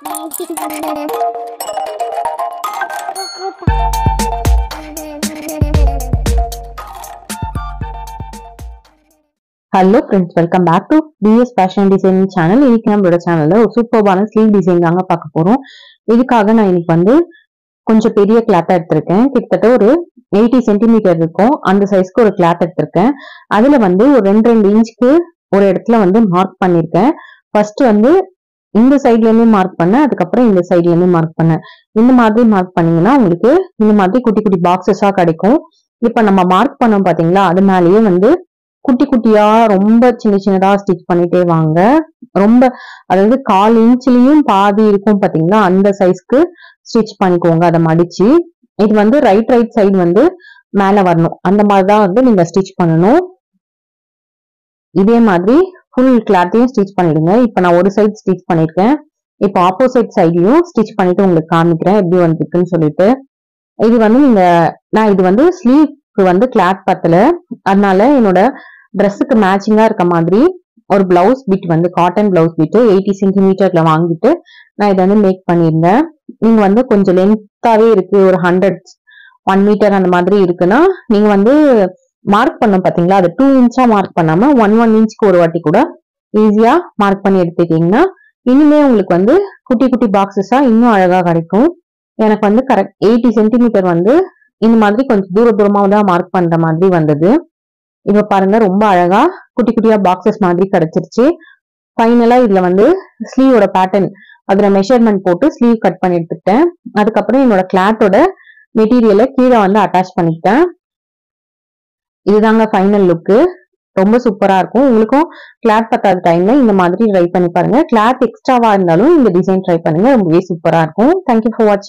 Hello friends, welcome back to DS Fashion Designing channel. இன்னைக்கு நம்மளோட சேனல்ல ஒரு சூப்பர்பான ஸ்லீவ் டிசைன் தாங்க பார்க்க போறோம். இதுக்காக நான் இன்னைக்கு வந்து கொஞ்சம் பெரிய கிளாத் எடுத்திருக்கேன். கிட்டத்தட்ட ஒரு 80 சென்டிமீட்டர் இருக்கும். அந்த சைஸ்க்கு ஒரு கிளாத் எடுத்திருக்கேன். அதுல வந்து ஒரு 2 இன்ச்சுக்கு ஒரு இடத்துல வந்து மார்க் பண்ணிருக்கேன். ஃபர்ஸ்ட் வந்து இந்த சைட்ல இருந்து மார்க் பண்ணேன், அதுக்கப்புறம் இந்த சைட்ல இருந்து மார்க் பண்ணேன். இந்த மாதிரி மார்க் பண்ணீங்கன்னா உங்களுக்கு இந்த மாதிரி குட்டி குட்டி பாக்ஸஸா கிடைக்கும். இப்ப நம்ம மார்க் பண்ணோம் பாத்தீங்களா, அது மேலேயே வந்து குட்டி குட்டியா ரொம்ப சின்ன சின்னதா ஸ்டிச் பண்ணிட்டே வாங்க. ரொம்ப அதாவது 1/4 இன்ச்லயும் பாதி இருக்கும் பாத்தீங்களா, அந்த சைஸ்க்கு ஸ்டிச் பண்ணிக்கோங்க. அதை மடிச்சு இது வந்து ரைட் சைடு வந்து மேல வரணும். அந்த மாதிரிதான் வந்து நீங்க ஸ்டிச் பண்ணணும். இதே மாதிரி ஃபுல் கிளாத்தையும் ஸ்டிச் பண்ணிடுங்க. இப்ப நான் ஒரு சைடு ஸ்டிச் பண்ணிருக்கேன். இப்ப ஆப்போசிட் சைடையும் ஸ்டிச் பண்ணிட்டு உங்களுக்கு காமிக்கிறேன் எப்படி வந்திருக்குன்னு சொல்லிட்டு. இது வந்து நான் இது வந்து ஸ்லீவ்க்கு வந்து கிளாத் பத்தல, அதனால என்னோட ட்ரெஸ்ஸுக்கு மேட்சிங்கா இருக்க மாதிரி ஒரு பிளவுஸ் பிட் வந்து காட்டன் பிளவுஸ் பிட் 80 சென்டிமீட்டர்ல வாங்கிட்டு நான் இதை வந்து மேக் பண்ணியிருந்தேன். நீங்க வந்து கொஞ்சம் லென்த்தாவே இருக்கு, ஒரு 1 மீட்டர் அந்த மாதிரி இருக்குன்னா நீங்க வந்து மார்க் பண்ணோம் பாத்தீங்களா, அது 2 இன்ச்சா மார்க் பண்ணாம 1 இன்ச்சுக்கு ஒரு வாட்டி கூட ஈஸியா மார்க் பண்ணி எடுத்துட்டீங்கன்னா இனிமே உங்களுக்கு வந்து குட்டி குட்டி பாக்ஸஸா இன்னும் அழகா கிடைக்கும். எனக்கு வந்து கரெக்ட் 80 சென்டிமீட்டர் வந்து இந்த மாதிரி கொஞ்சம் தூரமா தான் மார்க் பண்ற மாதிரி வந்தது. இப்ப பாருங்க ரொம்ப அழகா குட்டி குட்டியா பாக்ஸஸ் மாதிரி கிடைச்சிருச்சு. ஃபைனலா இதுல வந்து ஸ்லீவோட பேட்டர்ன் அதுல மெஷர்மெண்ட் போட்டு ஸ்லீவ் கட் பண்ணி எடுத்துக்கிட்டேன். அதுக்கப்புறம் என்னோட கிளாத்தோட மெட்டீரியலை கீழே வந்து அட்டாச் பண்ணிக்கிட்டேன். இதுதாங்க ஃபைனல் லுக்கு. ரொம்ப சூப்பரா இருக்கும். உங்களுக்கும் கிளாத் பத்தாத டைம்ல இந்த மாதிரி ட்ரை பண்ணி பாருங்க. கிளாத் எக்ஸ்ட்ராவா இருந்தாலும் இந்த டிசைன் ட்ரை பண்ணுங்க, ரொம்பவே சூப்பரா இருக்கும். தேங்க்யூ ஃபார் வாட்சிங்.